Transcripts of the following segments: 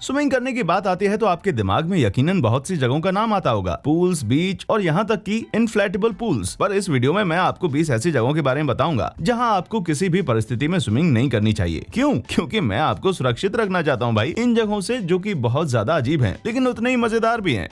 Swimming करने की बात आती है तो आपके दिमाग में यकीनन बहुत सी जगहों का नाम आता होगा, पूल्स, बीच और यहाँ तक कि इनफ्लेटेबल पूल्स। पर इस वीडियो में मैं आपको 20 ऐसी जगहों के बारे में बताऊंगा जहाँ आपको किसी भी परिस्थिति में स्विमिंग नहीं करनी चाहिए। क्यों? क्योंकि मैं आपको सुरक्षित रखना चाहता हूँ भाई इन जगहों से, जो कि बहुत ज्यादा अजीब हैं, लेकिन उतने ही मजेदार भी हैं।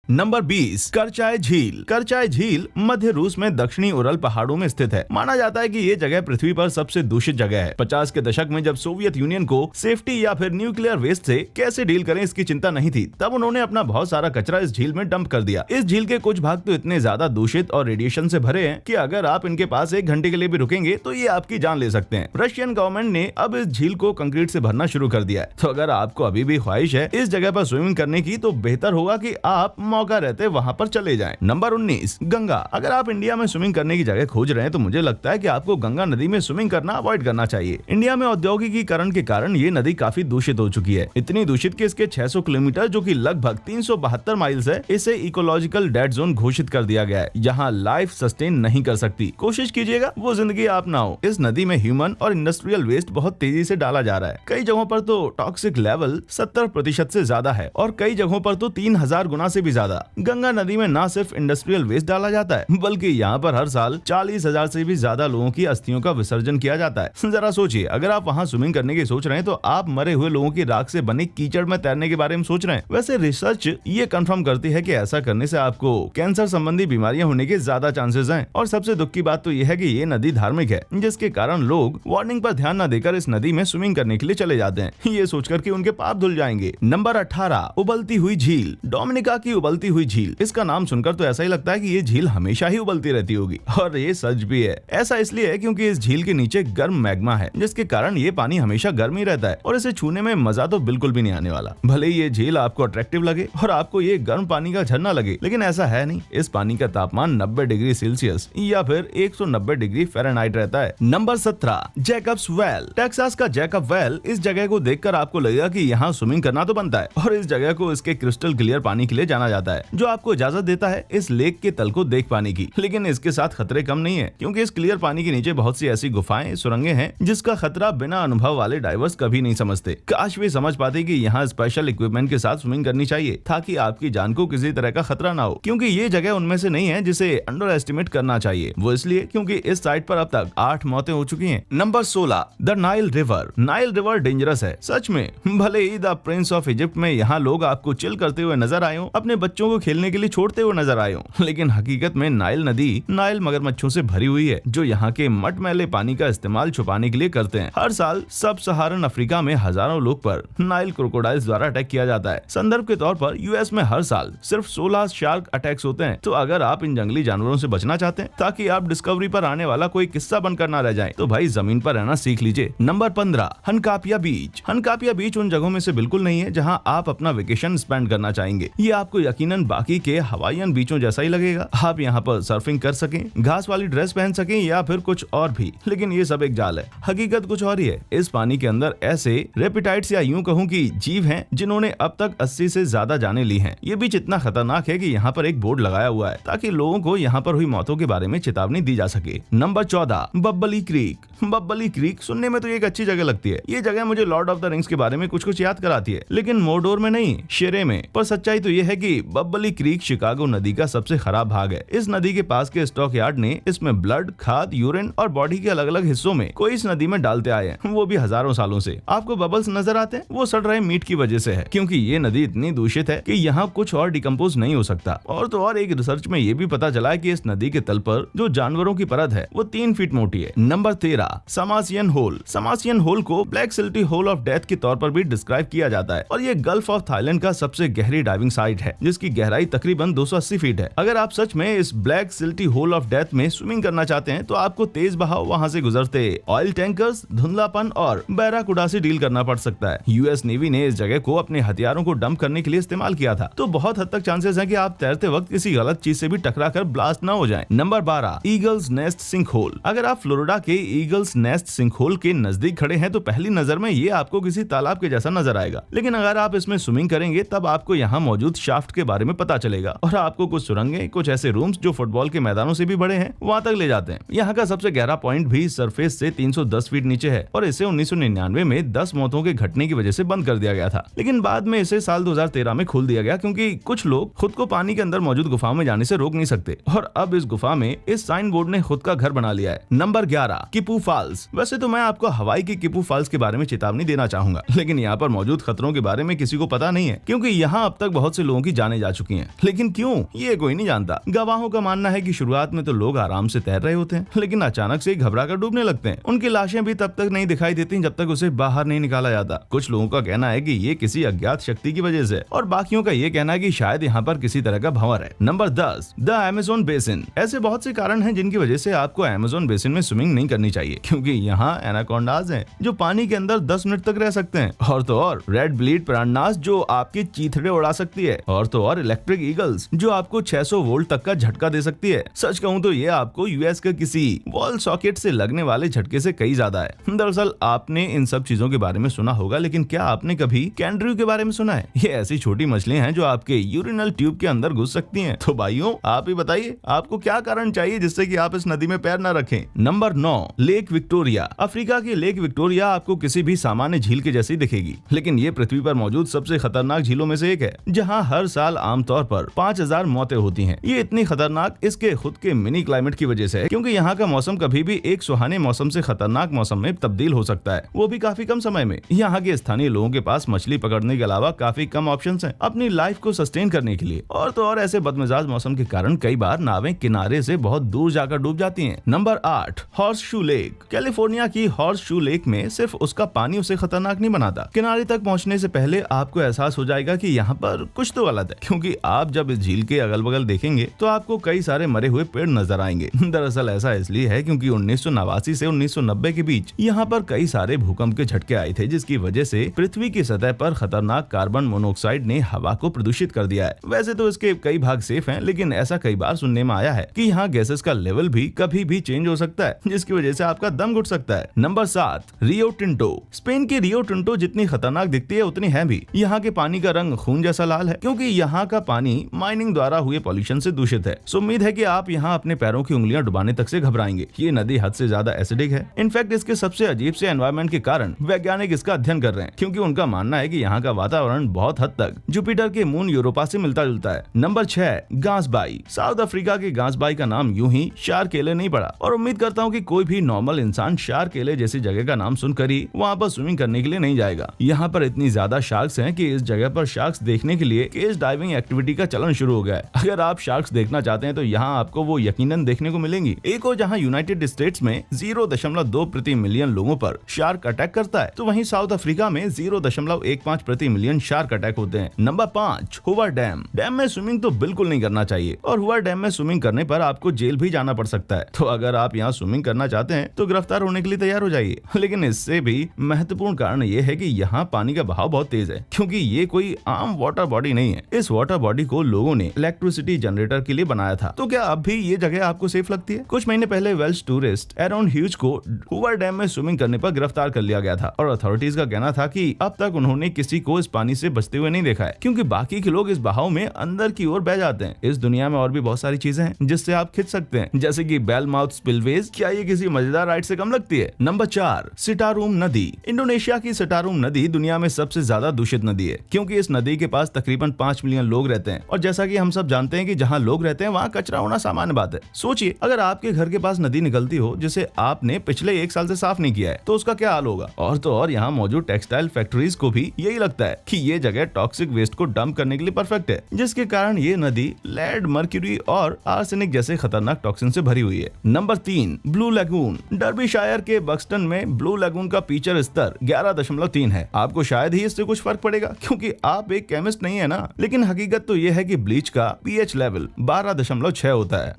नंबर 20, करचाय झील। करचाय झील मध्य रूस में दक्षिणी उरल पहाड़ों में स्थित है। माना जाता है कि ये जगह पृथ्वी पर सबसे दूषित जगह है। 50 के दशक में जब सोवियत यूनियन को सेफ्टी या फिर न्यूक्लियर वेस्ट से कैसे डील करें इसकी चिंता नहीं थी, तब उन्होंने अपना बहुत सारा कचरा इस झील में डंप कर दिया। इस झील के कुछ भाग तो इतने ज्यादा दूषित और रेडिएशन से भरे हैं कि अगर आप इनके पास 1 घंटे के लिए भी रुकेंगे तो ये आपकी जान ले सकते हैं। रशियन गवर्नमेंट ने अब इस झील को कंक्रीट से भरना शुरू कर दिया है। तो अगर आपको अभी भी ख्वाहिश है इस जगह पर स्विमिंग करने की, तो बेहतर होगा कि आप मौका रहते वहां पर चले जाएं। नंबर 19, गंगा। अगर आप इंडिया में स्विमिंग करने की जगह खोज रहे हैं तो मुझे लगता है कि आपको गंगा नदी में स्विमिंग करना अवॉइड करना चाहिए। इंडिया में औद्योगिकीकरण के कारण ये नदी काफी दूषित हो चुकी है। इतनी दूषित कि इसके 600 किलोमीटर, जो कि लगभग 372 माइल्स है, इसे इकोलॉजिकल डेड जोन घोषित कर दिया गया है। यहाँ लाइफ सस्टेन नहीं कर सकती। कोशिश कीजिएगा वो जिंदगी आप ना हो। इस नदी में ह्यूमन और इंडस्ट्रियल वेस्ट बहुत तेजी से डाला जा रहा है। कई जगहों पर तो टॉक्सिक लेवल 70% से ज्यादा है और कई जगहों पर तो 3000 गुना से भी ज्यादा। गंगा नदी में न सिर्फ इंडस्ट्रियल वेस्ट डाला जाता है, बल्कि यहाँ पर हर साल 40,000 से भी ज्यादा लोगों की अस्थियों का विसर्जन किया जाता है। जरा सोचिए, अगर आप वहाँ स्विमिंग करने की सोच रहे हैं तो आप मरे हुए लोगों की राख से बने कीचड़ में तैरने के बारे में सोच रहे हैं। वैसे रिसर्च ये कंफर्म करती है कि ऐसा करने से आपको कैंसर संबंधी बीमारियां होने के ज्यादा चांसेस हैं। और सबसे दुख की बात तो यह है कि ये नदी धार्मिक है, जिसके कारण लोग वार्निंग पर ध्यान न देकर इस नदी में स्विमिंग करने के लिए चले जाते हैं, ये सोचकर कि उनके पाप धुल जाएंगे। नंबर 18, उबलती हुई झील। डोमिनिका की उबलती हुई झील। इसका नाम सुनकर तो ऐसा ही लगता है कि ये झील हमेशा ही उबलती रहती होगी, और ये सच भी है। ऐसा इसलिए है क्योंकि इस झील के नीचे गर्म मैग्मा है, जिसके कारण ये पानी हमेशा गर्म ही रहता है और इसे छूने में मजा तो बिल्कुल भी नहीं आने वाला। भले ही ये झील आपको अट्रैक्टिव लगे और आपको ये गर्म पानी का झरना लगे, लेकिन ऐसा है नहीं। इस पानी का तापमान 90 डिग्री सेल्सियस या फिर 190 डिग्री फ़ारेनहाइट रहता है। Number 17, Jacobs well. टेक्सास का जैकब वेल। इस जगह को देखकर आपको लगेगा कि यहाँ स्विमिंग करना तो बनता है, और इस जगह को इसके क्रिस्टल क्लियर पानी के लिए जाना जाता है, जो आपको इजाजत देता है इस लेक के तल को देख पाने की। लेकिन इसके साथ खतरे कम नहीं है, क्योंकि इस क्लियर पानी के नीचे बहुत सी ऐसी गुफाएं, सुरंगें हैं जिसका खतरा बिना अनुभव वाले डाइवर्स कभी नहीं समझते। काश वे समझ पाते कि यहाँ स्पेशल इक्विपमेंट के साथ स्विमिंग करनी चाहिए, ताकि आपकी जान को किसी तरह का खतरा ना हो, क्योंकि ये जगह उनमें से नहीं है जिसे अंडर एस्टिमेट करना चाहिए। वो इसलिए क्योंकि इस साइट पर अब तक 8 मौतें हो चुकी हैं। Number 16, the Nile river. Nile river dangerous है सच में। भले ही द प्रिंस ऑफ इजिप्ट में यहाँ लोग आपको चिल करते हुए नजर आए हो, अपने बच्चों को खेलने के लिए छोड़ते हुए नजर आए हो, लेकिन हकीकत में नाइल नदी नाइल मगरमच्छों से भरी हुई है, जो यहाँ के मटमैले पानी का इस्तेमाल छुपाने के लिए करते हैं। हर साल सब सहारन अफ्रीका में हजारों लोग पर नाइल क्रोकोडाइल्स द्वारा अटैक किया जाता है। संदर्भ के तौर पर यूएस में हर साल सिर्फ 16 शार्क अटैक्स होते हैं। तो अगर आप इन जंगली जानवरों से बचना चाहते हैं ताकि आप डिस्कवरी पर आने वाला कोई किस्सा बनकर ना रह जाए, तो भाई जमीन पर रहना सीख लीजिए। नंबर 15, हनकापिया बीच। हनकापिया बीच उन जगहों में से बिल्कुल नहीं है जहाँ आप अपना वेकेशन स्पेंड करना चाहेंगे। ये आपको यकीनन बाकी के हवाईयन बीचों जैसा ही लगेगा। आप यहाँ पर सर्फिंग कर सकें, घास वाली ड्रेस पहन सकें या फिर कुछ और भी, लेकिन ये सब एक जाल है। हकीकत कुछ और ही है। इस पानी के अंदर ऐसे रेपिटाइड्स या यूं कहूं कि जीव हैं जिन्होंने अब तक 80 से ज्यादा जानें ली हैं। ये बीच इतना खतरनाक है कि यहाँ पर एक बोर्ड लगाया हुआ है ताकि लोगों को यहाँ पर हुई मौतों के बारे में चेतावनी दी जा सके। Number 14, bubbly creek. Bubbly creek सुनने में तो एक अच्छी जगह लगती है। ये जगह मुझे लॉर्ड ऑफ द रिंग्स के बारे में कुछ याद कराती है, लेकिन मोर्डोर में नहीं, शेरे में। पर सच्चाई तो ये है कि बब्बली क्रीक शिकागो नदी का सबसे खराब भाग है। इस नदी के पास के स्टॉक यार्ड ने इसमें ब्लड, खाद, यूरिन और बॉडी के अलग अलग हिस्सों में कोई इस नदी में डालते आए हैं, वो भी हजारों सालों से। आपको बबल्स नजर आते हैं, वो सड़ रहे मीट की वजह से है, क्योंकि ये नदी इतनी दूषित है कि यहाँ कुछ और डिकम्पोज नहीं हो सकता। और तो और एक रिसर्च में ये भी पता चला है कि इस नदी के तल पर जो जानवरों की परत है वो 3 फीट मोटी है। नंबर 13, समासियन होल। समासियन होल को black silty hole of death के तौर पर भी डिस्क्राइब किया जाता है, और ये गल्फ ऑफ थाईलैंड का सबसे गहरी डाइविंग साइट है, जिसकी गहराई तकरीबन 280 फीट है। अगर आप सच में इस black silty hole of death में स्विमिंग करना चाहते हैं तो आपको तेज बहाव, वहां से गुजरते ऑयल टैंकर्स, धुंधलापन और बैराकुडा से डील करना पड़ सकता है। यूएस नेवी ने इस जगह को अपने हथियारों को डंप करने के लिए इस्तेमाल किया था, तो बहुत हद तक चांसेस हैं कि आप तैरते वक्त किसी गलत चीज से भी टकराकर ब्लास्ट ना हो जाएं। Number 12, eagles nest sink hole. अगर आप फ्लोरिडा के ईगल्स नेस्ट सिंक होल के नजदीक खड़े हैं तो पहली नजर में ये आपको किसी तालाब के जैसा नजर आएगा, लेकिन अगर आप इसमें स्विमिंग करेंगे तब आपको यहाँ मौजूद शाफ्ट के के बारे में पता चलेगा और आपको कुछ सुरंगें, कुछ ऐसे रूम्स जो फुटबॉल के मैदानों से भी बड़े हैं, वहां तक ले जाते हैं। यहाँ का सबसे गहरा पॉइंट भी सरफेस से 310 फीट नीचे है और इसे 1999 में 10 मौतों के घटने की वजह से बंद कर दिया गया था, लेकिन बाद में इसे साल 2013 में खोल दिया गया क्योंकि कुछ लोग खुद को पानी के अंदर मौजूद गुफाओं में जाने से रोक नहीं सकते और अब इस गुफा में इस साइन बोर्ड ने खुद का घर बना लिया है। Number 11, Kipu Falls. वैसे तो मैं आपको हवाई की किपू फॉल्स के बारे में चेतावनी देना चाहूंगा, लेकिन यहाँ पर मौजूद खतरों के बारे में किसी को पता नहीं है क्योंकि यहाँ अब तक बहुत से लोगों की जानें जा चुकी हैं। लेकिन क्यों, ये कोई नहीं जानता। गवाहों का मानना है कि शुरुआत में तो लोग आराम से तैर रहे होते हैं, लेकिन अचानक से घबरा कर डूबने लगते हैं। उनकी लाशें भी तब तक नहीं दिखाई देती जब तक उसे बाहर नहीं निकाला जाता। कुछ लोगों का कहना है कि ये किसी अज्ञात शक्ति की वजह से, और बाकियों का ये कहना है कि शायद यहाँ पर किसी तरह का भंवर है। Number 10, the Amazon basin. ऐसे बहुत से कारण हैं जिनकी वजह से आपको अमेज़न बेसिन में स्विमिंग नहीं करनी चाहिए क्योंकि यहाँ एनाकोंडाज हैं जो पानी के अंदर 10 मिनट तक रह सकते हैं, और तो और रेड ब्लीड पिरान्हास जो आपके चीथड़े उड़ा सकती है, और तो और इलेक्ट्रिक ईगल्स जो आपको 600 वोल्ट तक का झटका दे सकती है। सच कहूँ तो ये आपको यूएस के किसी वॉल सॉकेट से लगने वाले झटके से कई ज्यादा है। दरअसल आपने इन सब चीजों के बारे में सुना होगा, लेकिन क्या आपने कभी कैंड्रू के बारे में सुना है? ये ऐसी छोटी मछलियां हैं जो आपके यूरिनल ट्यूब के अंदर घुस सकती हैं। तो भाइयों, आप ही बताइए आपको क्या कारण चाहिए जिससे कि आप इस नदी में पैर न रखें। Number 9, lake Victoria. अफ्रीका की लेक विक्टोरिया आपको किसी भी सामान्य झील के जैसी दिखेगी, लेकिन ये पृथ्वी पर मौजूद सबसे खतरनाक झीलों में से एक है, जहाँ हर साल आमतौर पर 5000 मौतें होती हैं। ये इतनी खतरनाक इसके खुद के मिनी क्लाइमेट की वजह से है क्योंकि यहाँ का मौसम कभी भी एक सुहाने मौसम से खतरनाक मौसम में तब्दील हो सकता है, वो भी काफी कम समय में। यहाँ के स्थानीय लोगों के पास मछली पकड़ने के अलावा काफी कम ऑप्शंस हैं अपनी लाइफ को सस्टेन करने के लिए, और तो और ऐसे बदमिजाज मौसम के कारण कई बार नावें किनारे से बहुत दूर जाकर डूब जाती हैं। Number 8, horse shoe lake. California की हॉर्स शू लेक में सिर्फ उसका पानी उसे खतरनाक नहीं बनाता, किनारे तक पहुँचने से पहले आपको एहसास हो जाएगा कि यहाँ पर कुछ तो गलत है, क्योंकि आप जब इस झील के अगल बगल देखेंगे तो आपको कई सारे मरे हुए पेड़ नजर आएंगे। दरअसल ऐसा इसलिए है क्योंकि 1989 से 1990 के बीच यहाँ पर कई सारे भूकंप के झटके आए थे, जिसकी वजह से पृथ्वी की सतह पर खतरनाक कार्बन मोनोऑक्साइड ने हवा को प्रदूषित कर दिया है। वैसे तो इसके कई भाग सेफ हैं, लेकिन ऐसा कई बार सुनने में आया है कि यहाँ गैसेस का लेवल भी कभी भी चेंज हो सकता है, जिसकी वजह से आपका दम घुट सकता है। Number 7, Rio Tinto. स्पेन की रियो टिंटो जितनी खतरनाक दिखती है उतनी है भी। यहाँ के पानी का रंग खून जैसा लाल है क्योंकि यहाँ का पानी माइनिंग द्वारा हुए पॉल्यूशन से दूषित है। सो उम्मीद है कि आप यहाँ अपने पैरों की उंगलियां डुबाने तक से घबराएंगे। ये नदी हद से ज्यादा एसिडिक है। इनफैक्ट इसके सबसे अजीब से एनवायरनमेंट के कारण वैज्ञानिक इसका अध्ययन कर रहे हैं क्योंकि उनका मानना है कि यहाँ का वातावरण बहुत हद तक जुपिटर के मून यूरोपा से मिलता जुलता है। नंबर 6, गांसबाई। साउथ अफ्रीका के गांसबाई का नाम यूं ही शारकेले नहीं पड़ा, और उम्मीद करता हूँ कि कोई भी नॉर्मल इंसान शारकेले जैसी जगह का नाम सुनकर ही वहाँ पर स्विमिंग करने के लिए नहीं जाएगा। यहाँ पर इतनी ज्यादा शार्क्स हैं कि इस जगह पर शार्क्स देखने के लिए केज डाइविंग एक्टिविटी का चलन शुरू हो गया है। अगर आप शार्क्स देखना चाहते हैं तो यहाँ आपको वो यकीनन देखने को मिलेंगी। एक और जहाँ यूनाइटेड स्टेट्स में 0.2 प्रति मिलियन लोगों पर शार्क अटैक करता है, तो वहीं साउथ अफ्रीका में 0.15 प्रति मिलियन शार्क अटैक होते हैं। Number 5, Hoover Dam. डैम में स्विमिंग तो बिल्कुल नहीं करना चाहिए, और हुवर डैम में स्विमिंग करने पर आपको जेल भी जाना पड़ सकता है। तो अगर आप यहाँ स्विमिंग करना चाहते हैं तो गिरफ्तार होने के लिए तैयार हो जाइए। लेकिन इससे भी महत्वपूर्ण कारण ये है कि यहाँ पानी का बहाव बहुत तेज है क्योंकि ये कोई आम वाटर बॉडी नहीं है। इस वाटर बॉडी को लोगों ने इलेक्ट्रिसिटी जनरेटर के लिए बनाया था। तो क्या अब भी ये जगह आपको सेफ लगती है? कुछ महीने पहले वेल्स टूरिस्ट एरोन ह्यूज को हुवर डैम में स्विमिंग करने पर गिरफ्तार कर लिया गया था, और अथॉरिटीज का कहना था कि अब तक उन्होंने किसी को इस पानी से बचते हुए नहीं देखा है क्योंकि बाकी के लोग इस बहाव में अंदर की ओर बह जाते हैं। इस दुनिया में और भी बहुत सारी चीजें हैं जिससे आप खिंच सकते हैं, जैसे कि बेलमाउथ स्पिलवेज। क्या ये किसी मजेदार राइड से कम लगती है? नंबर 4, सिटारूम नदी। इंडोनेशिया की सिटारूम नदी दुनिया में सबसे ज्यादा दूषित नदी है क्योंकि इस नदी के पास तकरीबन 5 मिलियन लोग रहते हैं, और जैसा कि हम सब जानते हैं कि जहाँ लोग रहते हैं वहाँ कचरा होना सामान्य बात है। सोचिए अगर आपके घर के पास नदी निकलती हो जिसे आपने पिछले 1 साल से साफ नहीं किया है तो उसका क्या हाल होगा। और तो और यहाँ मौजूद टेक्सटाइल फैक्ट्रीज को भी यही लगता है कि ये जगह टॉक्सिक वेस्ट को डंप करने के लिए परफेक्ट है, जिसके कारण ये नदी लेड, मर्क्यूरी और आर्सेनिक जैसे खतरनाक टॉक्सिन से भरी हुई है। Number 3, blue lagoon. डर्बीशायर के बक्सटन में ब्लू लगून का पीचर स्तर 11.3 है। आपको शायद ही इससे कुछ फर्क पड़ेगा क्योंकि आप एक केमिस्ट नहीं है ना, लेकिन हकीकत तो यह है कि ब्लीच का पीएच लेवल 12.6 होता है।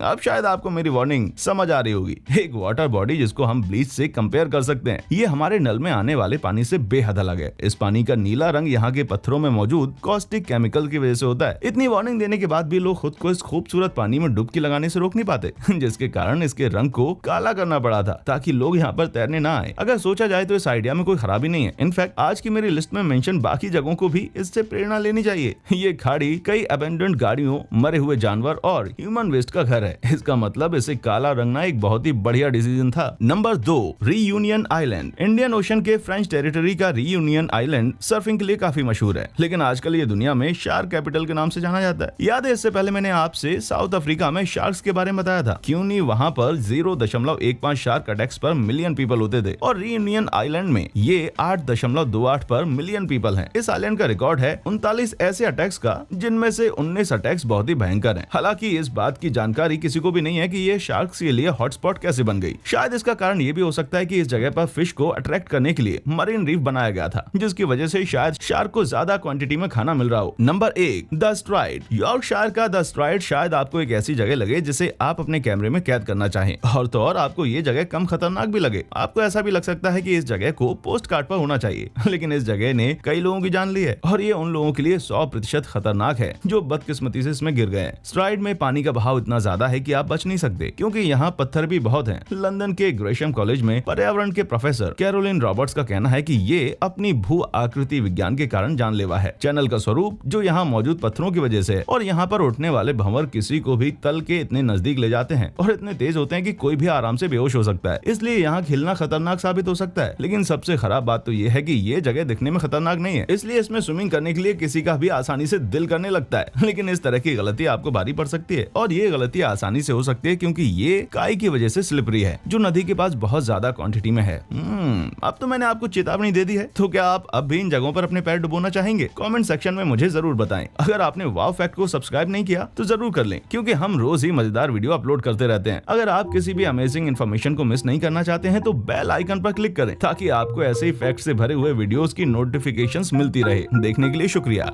अब शायद आपको मेरी वार्निंग समझ आ रही होगी। एक वाटर बॉडी जिसको हम ब्लीच से कंपेयर कर सकते हैं, ये हमारे नल में आने वाले पानी से बेहद अलग है। इस पानी का नीला रंग यहाँ के पत्थरों में मौजूद कॉस्टिक केमिकल की वजह से होता है। इतनी वार्निंग देने के बाद भी लोग खुद को इस खूबसूरत पानी में डुबकी लगाने से रोक नहीं पाते, जिसके कारण इसके रंग को काला करना पड़ा था ताकि लोग यहाँ पर तैरने ना आए। अगर सोचा जाए तो इस आइडिया में कोई खराबी नहीं है। इनफैक्ट आज की मेरी लिस्ट में मेंशन बाकी जगहों को भी इससे प्रेरणा लेनी चाहिए। ये खाड़ी कई अबेंडेंड गाड़ियों, मरे हुए जानवर और ह्यूमन वेस्ट का घर है। इसका मतलब इसे काला रंगना एक बहुत ही बढ़िया डिसीजन था। Number 2, reunion island. Indian ocean के फ्रेंच टेरिटरी का रीयूनियन आइलैंड सर्फिंग के लिए काफी मशहूर है, लेकिन आजकल ये दुनिया में शार्क कैपिटल के नाम से जाना जाता है। याद है इससे पहले मैंने आपसे साउथ अफ्रीका में शार्क्स के बारे में बताया था। क्यों नहीं, वहां पर 0.15 शार्क अटैक्स पर मिलियन पीपल होते थे और रीयूनियन आइलैंड में ये 8.28 पर मिलियन पीपल हैं। इस आइलैंड का रिकॉर्ड है 39 ऐसे अटैक्स का, जिनमें से 19 अटैक्स बहुत ही भयंकर हैं। हालांकि इस बात की जानकारी किसी को भी नहीं है कि ये शार्क्स के लिए हॉटस्पॉट कैसे बन गई। शायद इसका कारण ये भी हो सकता है कि इस जगह पर फिश को अट्रैक्ट करने के लिए मरीन रीफ बनाया गया था, जिसकी वजह से शायद शार्क को ज्यादा क्वांटिटी में खाना मिल रहा हो। Number 1, the STRIDE. यॉर्कशायर का द स्ट्राइड शायद आपको एक ऐसी जगह लगे जिसे आप अपने कैमरे में कैद करना चाहें, और तो और आपको ये जगह कम खतरनाक भी लगे। आपको ऐसा भी लग सकता है कि इस जगह को पोस्ट कार्ड पर होना चाहिए, लेकिन इस जगह ने कई लोगों की जान ली है और ये उन लोगों के लिए 100% खतरनाक है जो बदकिस्मती से इसमें गिर गए हैं। स्ट्राइड में पानी का बहाव इतना ज्यादा है कि आप बच नहीं सकते, क्योंकि यहाँ पत्थर भी बहुत हैं। लंदन के ग्रेशम कॉलेज में पर्यावरण के प्रोफेसर कैरोलिन रॉबर्ट्स का कहना है कि ये अपनी भू आकृति विज्ञान के कारण जानलेवा है। चैनल का स्वरूप जो यहाँ मौजूद पत्थरों की वजह से है, और यहाँ पर उठने वाले भंवर किसी को भी तल के इतने नजदीक ले जाते हैं और इतने तेज होते हैं कि कोई भी आराम से बेहोश हो सकता है। इसलिए यहाँ खिलना खतरनाक साबित हो सकता है। लेकिन सबसे खराब बात तो ये है कि ये जगह दिखने में खतरनाक नहीं है, इसलिए इसमें स्विमिंग करने के लिए किसी का भी आसानी से दिल करने लगता है। लेकिन इस तरह की गलती आपको भारी पड़ सकती है, और ये गलती आसानी से हो सकती है क्योंकि ये काई की वजह से स्लिपरी है, जो नदी के पास बहुत ज्यादा क्वांटिटी में है। अब तो मैंने आपको चेतावनी दे दी है, तो क्या आप अब भी इन जगहों पर अपने पैर डुबोना चाहेंगे? कमेंट सेक्शन में मुझे जरूर बताएं। अगर आपने वाव फैक्ट को सब्सक्राइब नहीं किया तो जरूर कर लें, क्योंकि हम रोज ही मजेदार वीडियो अपलोड करते रहते हैं। अगर आप किसी भी अमेजिंग इन्फॉर्मेशन को मिस नहीं करना चाहते हैं तो बेल आइकन पर क्लिक करें, ताकि आपको ऐसे ही फैक्ट से भरे हुए वीडियोस की नोटिफिकेशंस मिलती रहे। देखने के लिए शुक्रिया।